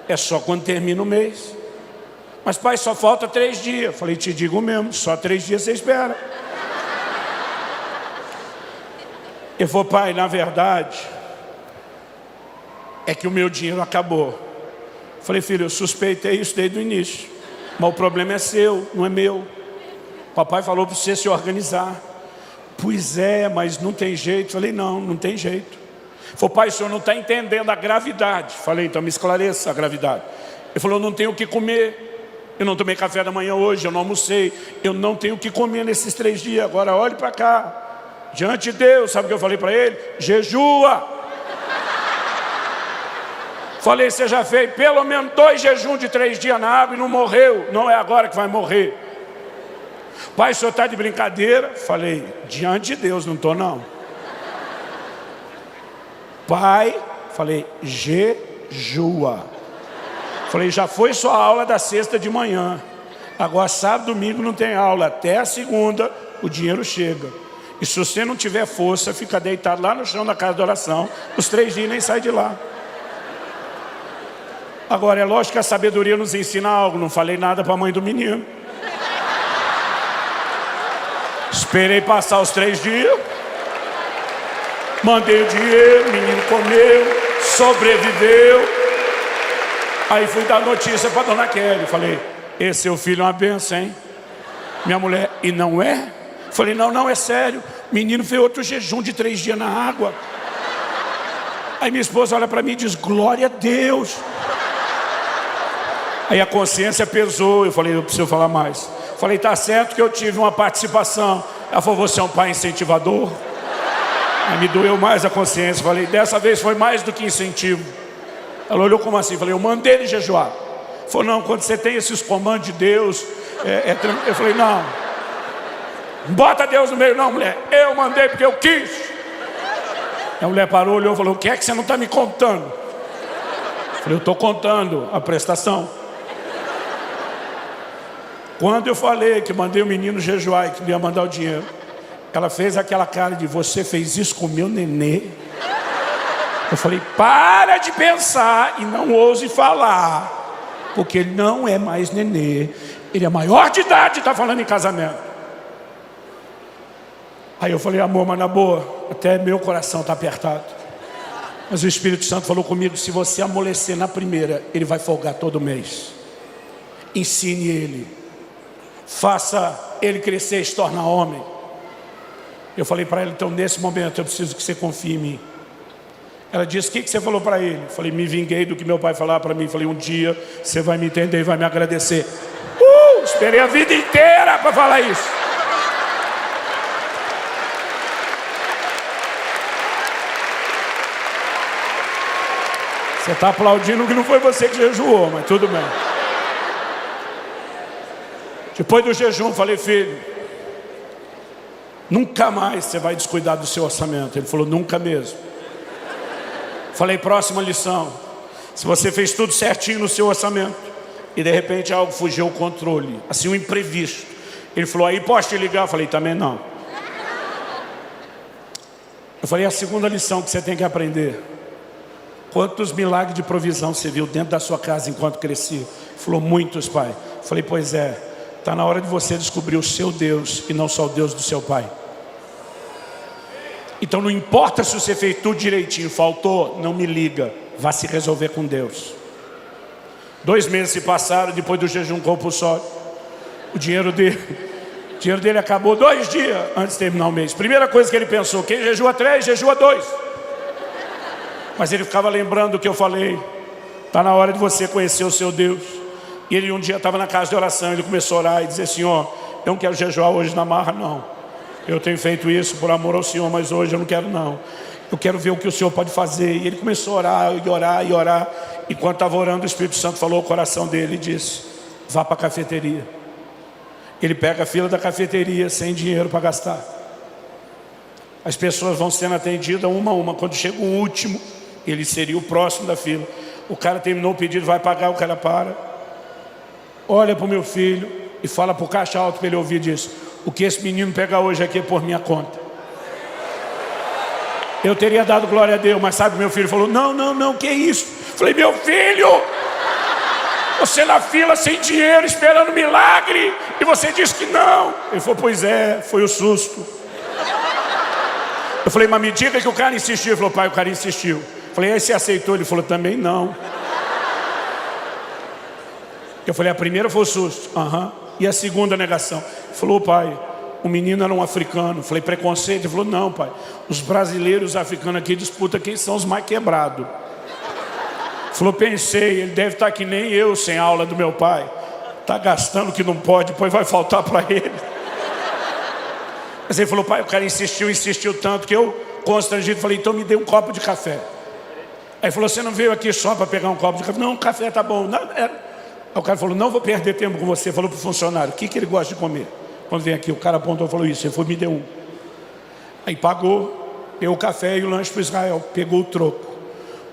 é só quando termina o mês. Mas pai, só falta 3 dias. Falei, te digo mesmo, só 3 dias você espera. Ele falou, pai, na verdade é que o meu dinheiro acabou. Falei, filho, eu suspeitei isso desde o início, mas o problema é seu, não é meu. Papai falou para você se organizar. Pois é, mas não tem jeito. Falei, não tem jeito. Falei, pai, o senhor não está entendendo a gravidade. Falei, então me esclareça a gravidade. Ele falou, eu não tenho o que comer. Eu não tomei café da manhã hoje, eu não almocei. Eu não tenho o que comer nesses 3 dias. Agora olhe para cá. Diante de Deus, sabe o que eu falei para ele? Jejua. Falei, você já fez pelo menos 2 jejuns de 3 dias na água e não morreu. Não é agora que vai morrer. Pai, o senhor está de brincadeira? Falei, diante de Deus, não estou não. Pai, falei, jejua. Falei, já foi sua aula da sexta de manhã. Agora sábado, domingo não tem aula. Até a segunda o dinheiro chega. E se você não tiver força, fica deitado lá no chão da casa de oração. Os 3 dias nem sai de lá. Agora é lógico que a sabedoria nos ensina algo. Não falei nada para a mãe do menino. Esperei passar os 3 dias. Mandei o dinheiro, o menino comeu, sobreviveu. Aí fui dar notícia para dona Kelly. Falei, esse seu filho é uma benção, hein? Minha mulher, e não é? Falei, não, é sério. O menino fez outro jejum de 3 dias na água. Aí minha esposa olha para mim e diz, glória a Deus. Aí a consciência pesou. Eu falei, eu preciso falar mais. Falei, tá certo que eu tive uma participação. Ela falou, você é um pai incentivador? Aí me doeu mais a consciência. Falei, dessa vez foi mais do que incentivo. Ela olhou como assim? Falei, eu mandei ele jejuar. Falou, não, quando você tem esses comandos de Deus, eu falei, não. Bota Deus no meio, não, mulher. Eu mandei porque eu quis. A mulher parou, olhou e falou, o que é que você não está me contando? Falei, eu estou contando a prestação. Quando eu falei que mandei o menino jejuar e que ia mandar o dinheiro, ela fez aquela cara de, você fez isso com o meu nenê? Eu falei, para de pensar e não ouse falar, porque ele não é mais nenê, ele é maior de idade e está falando em casamento. Aí eu falei, amor, mas na boa, até meu coração está apertado. Mas o Espírito Santo falou comigo, se você amolecer na primeira, ele vai folgar todo mês. Ensine ele. Faça ele crescer e se tornar homem. Eu falei para ela, então nesse momento eu preciso que você confie em mim. Ela disse, o que você falou para ele? Eu falei, me vinguei do que meu pai falava para mim. Falei, um dia você vai me entender e vai me agradecer. Esperei a vida inteira para falar isso. Você está aplaudindo que não foi você que jejuou, mas tudo bem. Depois do jejum, falei, filho, nunca mais você vai descuidar do seu orçamento. Ele falou, nunca mesmo. Falei, próxima lição. Se você fez tudo certinho no seu orçamento e de repente algo fugiu ao controle, assim um imprevisto. Ele falou, aí posso te ligar? Eu falei, também não. Eu falei, a segunda lição que você tem que aprender. Quantos milagres de provisão você viu dentro da sua casa enquanto crescia? Ele falou, muitos, pai. Eu falei, pois é. Está na hora de você descobrir o seu Deus e não só o Deus do seu pai. Então não importa se você fez tudo direitinho, faltou, não me liga, vá se resolver com Deus. 2 meses se passaram depois do jejum compulsório. O dinheiro dele acabou 2 dias antes de terminar o mês. Primeira coisa que ele pensou, quem jejua 3, jejua 2. Mas ele ficava lembrando o que eu falei. Está na hora de você conhecer o seu Deus. E ele um dia estava na casa de oração, ele começou a orar e dizer, Senhor, eu não quero jejuar hoje na marra não. Eu tenho feito isso por amor ao Senhor, mas hoje eu não quero não. Eu quero ver o que o Senhor pode fazer. E ele começou a orar e orar e orar. Enquanto estava orando, o Espírito Santo falou ao coração dele e disse, vá para a cafeteria. Ele pega a fila da cafeteria sem dinheiro para gastar. As pessoas vão sendo atendidas uma a uma. Quando chega o último, ele seria o próximo da fila. O cara terminou o pedido, vai pagar, o cara para. Olha para o meu filho e fala para o caixa alto para ele ouvir disso. O que esse menino pega hoje aqui é por minha conta. Eu teria dado glória a Deus, mas sabe, meu filho falou, não, que isso? Falei, meu filho, você na fila sem dinheiro, esperando milagre, e você disse que não. Ele falou, pois é, foi o susto. Eu falei, mas me diga que o cara insistiu. Ele falou, pai, o cara insistiu. Eu falei, aí você aceitou? Ele falou, também não. Eu falei, a primeira foi o susto. E a segunda negação? Ele falou, pai, o menino era um africano. Eu falei, preconceito? Ele falou, não, pai, os brasileiros africanos aqui disputam quem são os mais quebrados. Ele falou, pensei, ele deve estar que nem eu, sem aula do meu pai. Está gastando o que não pode, depois vai faltar para ele. Mas ele falou, pai, o cara insistiu tanto que eu, constrangido, falei, então me dê um copo de café. Aí ele falou, você não veio aqui só para pegar um copo de café? Não, o café tá bom. Não, Aí o cara falou, não vou perder tempo com você. Falou para o funcionário, o que ele gosta de comer? Quando vem aqui, o cara apontou e falou isso. Ele falou, me deu um. Aí pagou, deu o café e o lanche para Israel. Pegou o troco,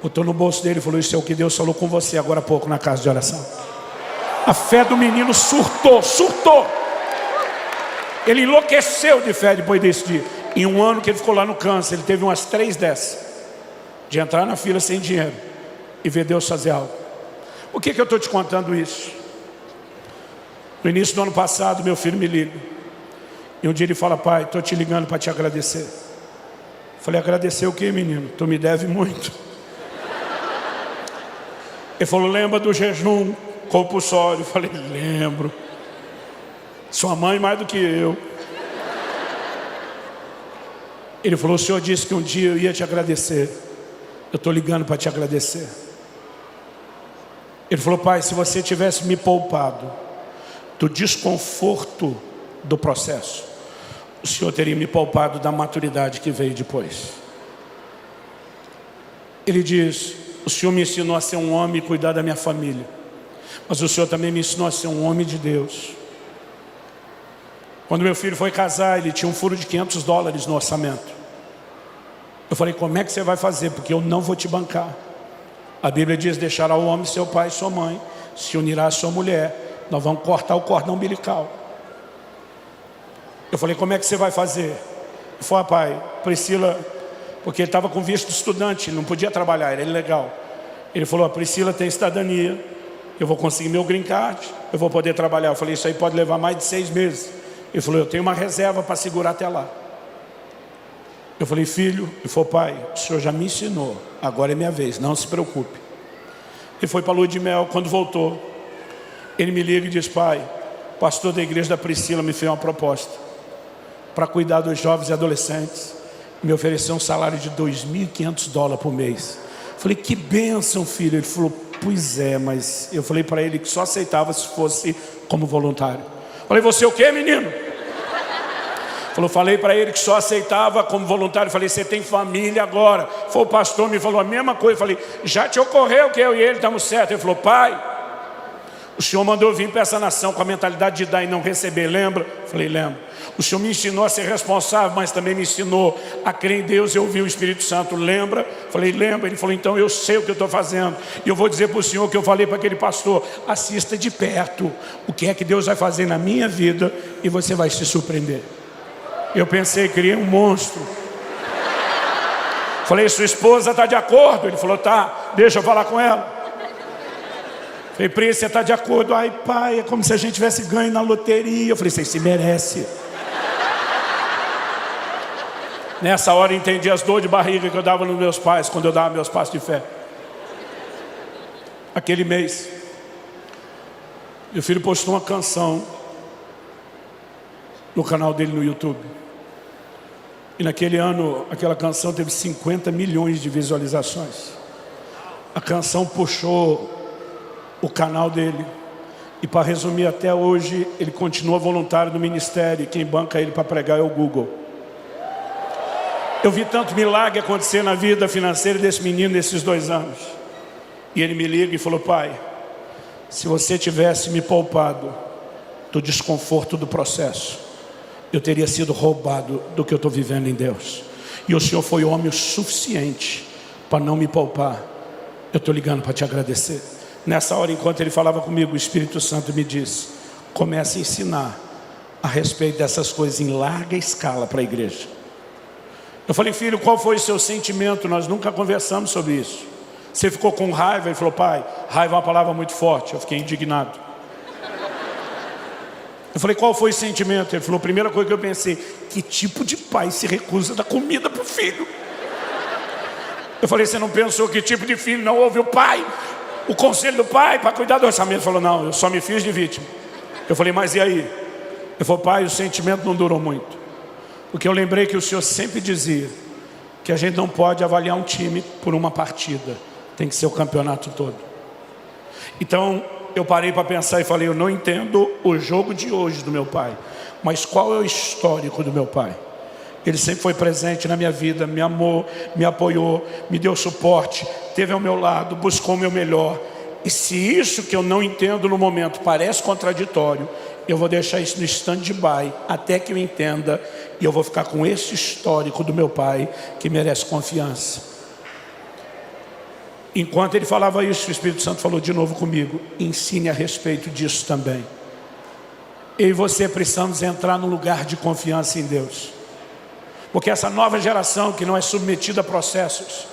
botou no bolso dele e falou, isso é o que Deus falou com você agora há pouco na casa de oração. A fé do menino surtou. Ele enlouqueceu de fé depois desse dia. Em um ano que ele ficou lá no câncer, ele teve umas 3 dessas. De entrar na fila sem dinheiro e ver Deus fazer algo. Por que eu estou te contando isso? No início do ano passado, meu filho me liga. E um dia ele fala, pai, estou te ligando para te agradecer. Falei, agradecer o quê, menino? Tu me deve muito. Ele falou, lembra do jejum compulsório? Falei, lembro. Sua mãe mais do que eu. Ele falou, o senhor disse que um dia eu ia te agradecer. Eu estou ligando para te agradecer. Ele falou, pai, se você tivesse me poupado do desconforto do processo, o senhor teria me poupado da maturidade que veio depois. Ele diz, o senhor me ensinou a ser um homem e cuidar da minha família, mas o senhor também me ensinou a ser um homem de Deus. Quando meu filho foi casar, ele tinha um furo de $500 no orçamento. Eu falei, como é que você vai fazer? Porque eu não vou te bancar. A Bíblia diz, deixará o homem seu pai e sua mãe, se unirá à sua mulher, nós vamos cortar o cordão umbilical. Eu falei, como é que você vai fazer? Ele falou, pai, Priscila, porque ele estava com visto de estudante, ele não podia trabalhar, era ilegal. Ele falou, a Priscila tem cidadania, eu vou conseguir meu green card, eu vou poder trabalhar. Eu falei, isso aí pode levar mais de 6 meses. Ele falou, eu tenho uma reserva para segurar até lá. Eu falei, filho, ele falou, pai, o senhor já me ensinou, agora é minha vez, não se preocupe. Ele foi para a lua de mel, quando voltou, ele me liga e diz, pai, o pastor da igreja da Priscila me fez uma proposta para cuidar dos jovens e adolescentes, me ofereceu um salário de $2.500 por mês. Eu falei, que bênção, filho. Ele falou, pois é, mas eu falei para ele que só aceitava se fosse como voluntário. Eu falei, você o quê, menino? Falou, falei para ele que só aceitava como voluntário. Falei, você tem família agora? Foi o pastor, me falou a mesma coisa. Falei, já te ocorreu que eu e ele estamos certos? Ele falou, pai, o Senhor mandou vir para essa nação com a mentalidade de dar e não receber, lembra? Falei, lembro. O Senhor me ensinou a ser responsável, mas também me ensinou a crer em Deus e ouvir o Espírito Santo, lembra? Falei, lembra. Ele falou, então eu sei o que eu estou fazendo. E eu vou dizer para o Senhor que eu falei para aquele pastor, assista de perto o que é que Deus vai fazer na minha vida e você vai se surpreender. Eu pensei, criei um monstro. Falei, sua esposa está de acordo? Ele falou, tá, deixa eu falar com ela. Falei, Pri, você está de acordo? Ai, pai, é como se a gente tivesse ganho na loteria. Eu falei, você se merece. Nessa hora eu entendi as dores de barriga que eu dava nos meus pais, quando eu dava meus passos de fé. Aquele mês, meu filho postou uma canção no canal dele no YouTube. E naquele ano, aquela canção teve 50 milhões de visualizações. A canção puxou o canal dele. E para resumir, até hoje, ele continua voluntário no ministério. E quem banca ele para pregar é o Google. Eu vi tanto milagre acontecer na vida financeira desse menino nesses 2 anos. E ele me liga e falou, pai, se você tivesse me poupado do desconforto do processo, eu teria sido roubado do que eu estou vivendo em Deus. E o Senhor foi homem o suficiente para não me poupar. Eu estou ligando para te agradecer. Nessa hora, enquanto ele falava comigo, o Espírito Santo me disse, comece a ensinar a respeito dessas coisas em larga escala para a igreja. Eu falei, filho, qual foi o seu sentimento? Nós nunca conversamos sobre isso. Você ficou com raiva? Ele falou, pai, raiva é uma palavra muito forte. Eu fiquei indignado. Eu falei, qual foi o sentimento? Ele falou, a primeira coisa que eu pensei, que tipo de pai se recusa a dar comida para o filho? Eu falei, você não pensou que tipo de filho não ouve o pai? O conselho do pai para cuidar do orçamento? Ele falou, não, eu só me fiz de vítima. Eu falei, mas e aí? Ele falou, pai, o sentimento não durou muito. Porque eu lembrei que o Senhor sempre dizia que a gente não pode avaliar um time por uma partida. Tem que ser o campeonato todo. Então, eu parei para pensar e falei, eu não entendo o jogo de hoje do meu pai, mas qual é o histórico do meu pai? Ele sempre foi presente na minha vida, me amou, me apoiou, me deu suporte, esteve ao meu lado, buscou o meu melhor. E se isso que eu não entendo no momento parece contraditório, eu vou deixar isso no stand-by até que eu entenda, e eu vou ficar com esse histórico do meu pai que merece confiança. Enquanto ele falava isso, o Espírito Santo falou de novo comigo, ensine a respeito disso também. Eu e você precisamos entrar num lugar de confiança em Deus. Porque essa nova geração que não é submetida a processos,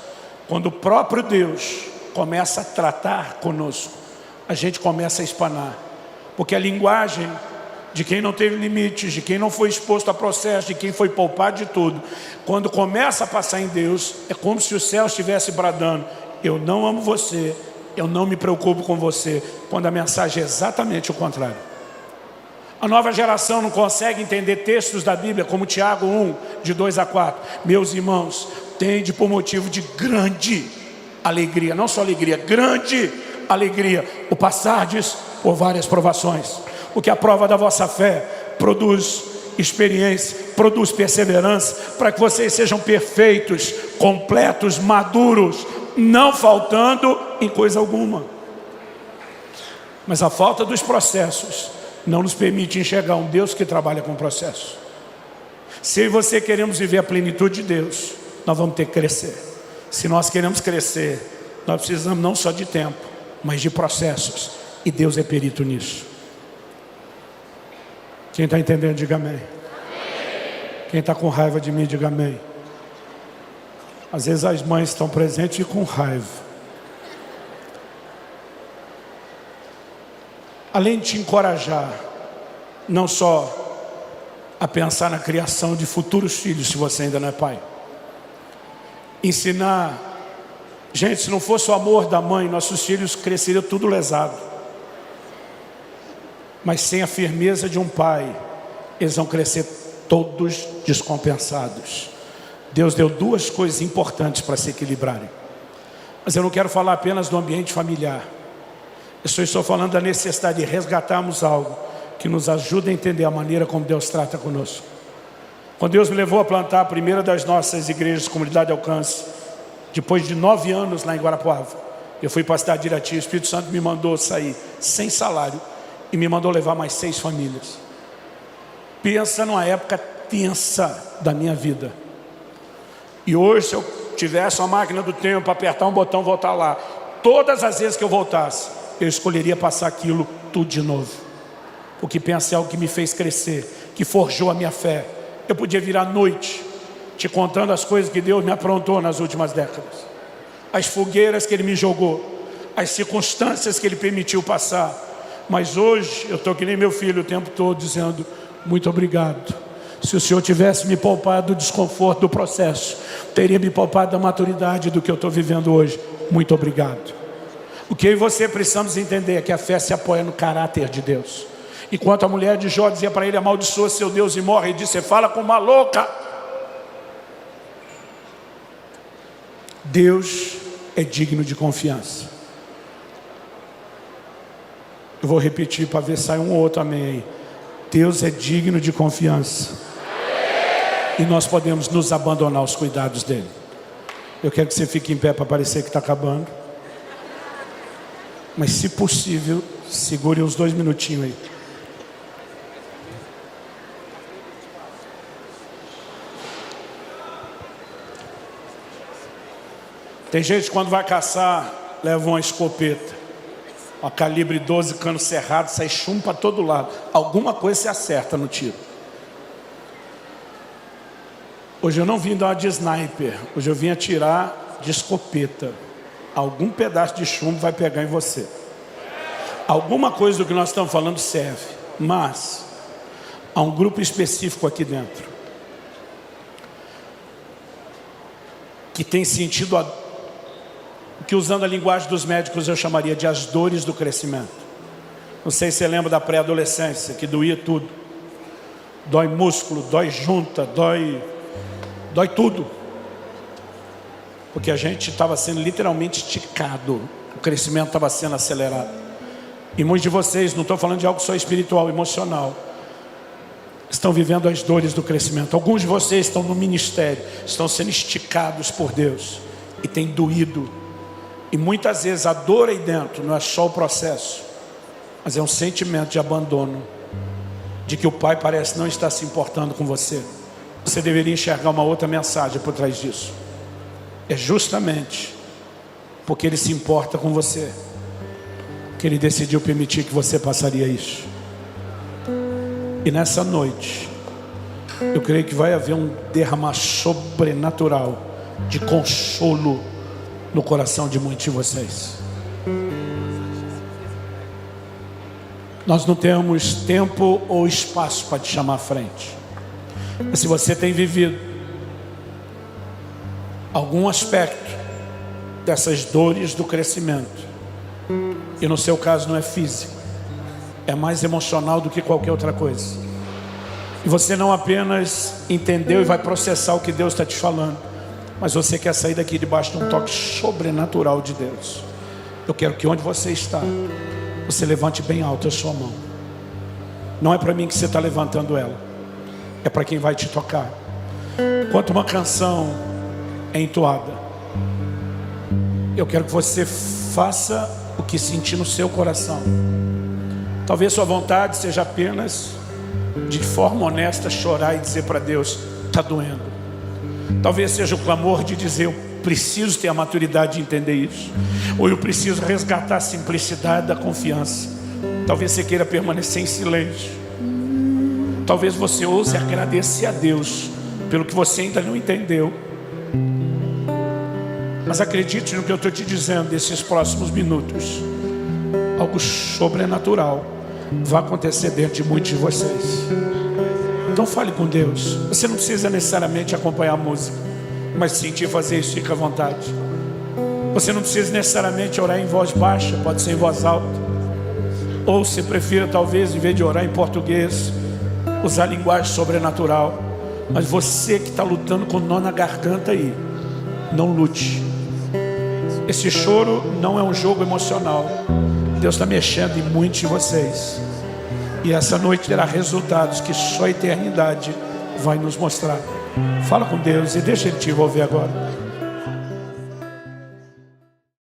quando o próprio Deus começa a tratar conosco, a gente começa a espanar. Porque a linguagem de quem não teve limites, de quem não foi exposto a processo, de quem foi poupado de tudo, quando começa a passar em Deus, é como se o céu estivesse bradando, eu não amo você, eu não me preocupo com você, quando a mensagem é exatamente o contrário. A nova geração não consegue entender textos da Bíblia, como Tiago 1, de 2 a 4. Meus irmãos, tende por motivo de grande alegria, não só alegria, grande alegria, o passardes por várias provações. Porque a prova da vossa fé produz experiência, produz perseverança, para que vocês sejam perfeitos, completos, maduros, não faltando em coisa alguma. Mas a falta dos processos não nos permite enxergar um Deus que trabalha com processo. Se eu e você queremos viver a plenitude de Deus, nós vamos ter que crescer. Se nós queremos crescer, nós precisamos não só de tempo, mas de processos. E Deus é perito nisso. Quem está entendendo, diga amém. Quem está com raiva de mim, diga amém. Às vezes as mães estão presentes e com raiva. Além de te encorajar, não só a pensar na criação de futuros filhos, se você ainda não é pai. Ensinar, gente, se não fosse o amor da mãe, nossos filhos cresceriam tudo lesado. Mas sem a firmeza de um pai, eles vão crescer todos descompensados. Deus deu duas coisas importantes para se equilibrarem. Mas eu não quero falar apenas do ambiente familiar. Eu só estou falando da necessidade de resgatarmos algo que nos ajude a entender a maneira como Deus trata conosco. Quando Deus me levou a plantar a primeira das nossas igrejas, Comunidade de Alcance, depois de 9 anos lá em Guarapuava, eu fui para a cidade de Irati. O Espírito Santo me mandou sair sem salário e me mandou levar mais 6 famílias. Pensa numa época tensa da minha vida. E hoje, se eu tivesse uma máquina do tempo, apertar um botão, voltar lá, todas as vezes que eu voltasse, eu escolheria passar aquilo tudo de novo. Porque pensa em algo que me fez crescer, que forjou a minha fé. Eu podia virar à noite te contando as coisas que Deus me aprontou nas últimas décadas, as fogueiras que Ele me jogou, as circunstâncias que Ele permitiu passar. Mas hoje eu estou que nem meu filho o tempo todo dizendo: muito obrigado. Se o Senhor tivesse me poupado do desconforto do processo, teria me poupado da maturidade do que eu estou vivendo hoje. Muito obrigado. O que eu e você precisamos entender é que a fé se apoia no caráter de Deus. Enquanto a mulher de Jó dizia para ele: amaldiçoa seu Deus e morre, ele disse: você fala com uma louca. Deus é digno de confiança. Eu vou repetir para ver se sai um ou outro amém aí. Deus é digno de confiança. E nós podemos nos abandonar aos cuidados dele. Eu quero que você fique em pé para parecer que está acabando. Mas se possível, segure uns 2 minutinhos aí. Tem gente que quando vai caçar, leva uma escopeta, uma calibre 12, cano cerrado, sai chumbo para todo lado. Alguma coisa se acerta no tiro. Hoje eu não vim dar uma de sniper, hoje eu vim atirar de escopeta. Algum pedaço de chumbo vai pegar em você. Alguma coisa do que nós estamos falando serve, mas há um grupo específico aqui dentro que tem sentido que, usando a linguagem dos médicos, eu chamaria de as dores do crescimento. Não sei se você lembra da pré-adolescência, que doía tudo. Dói músculo, dói junta, dói tudo. Porque a gente estava sendo literalmente esticado. O crescimento estava sendo acelerado. E muitos de vocês, não estou falando de algo só espiritual, emocional, estão vivendo as dores do crescimento. Alguns de vocês estão no ministério, estão sendo esticados por Deus e tem doído. E muitas vezes a dor aí dentro não é só o processo, mas é um sentimento de abandono, de que o Pai parece não estar se importando com você. Você deveria enxergar uma outra mensagem por trás disso. É justamente porque Ele se importa com você que Ele decidiu permitir que você passaria isso. E nessa noite, eu creio que vai haver um derramar sobrenatural de consolo no coração de muitos de vocês. Nós não temos tempo ou espaço para te chamar à frente. Mas se você tem vivido algum aspecto dessas dores do crescimento, e no seu caso não é físico, é mais emocional do que qualquer outra coisa, e você não apenas entendeu e vai processar o que Deus está te falando, mas você quer sair daqui debaixo de um toque sobrenatural de Deus, eu quero que onde você está, você levante bem alto a sua mão. Não é para mim que você está levantando ela, é para quem vai te tocar. Enquanto uma canção é entoada, eu quero que você faça o que sentir no seu coração. Talvez sua vontade seja apenas, de forma honesta, chorar e dizer para Deus: está doendo. Talvez seja o clamor de dizer: eu preciso ter a maturidade de entender isso, ou eu preciso resgatar a simplicidade da confiança. Talvez você queira permanecer em silêncio. Talvez você ouse agradecer a Deus pelo que você ainda não entendeu. Mas acredite no que eu estou te dizendo. Desses próximos minutos, algo sobrenatural vai acontecer dentro de muitos de vocês. Então fale com Deus. Você não precisa necessariamente acompanhar a música, mas sentir fazer isso, fica à vontade. Você não precisa necessariamente orar em voz baixa, pode ser em voz alta. Ou se prefira, talvez, em vez de orar em português, usar linguagem sobrenatural. Mas você que está lutando com nó na garganta aí, não lute. Esse choro não é um jogo emocional. Deus está mexendo em muitos de vocês, e essa noite terá resultados que só a eternidade vai nos mostrar. Fala com Deus e deixa Ele te envolver agora.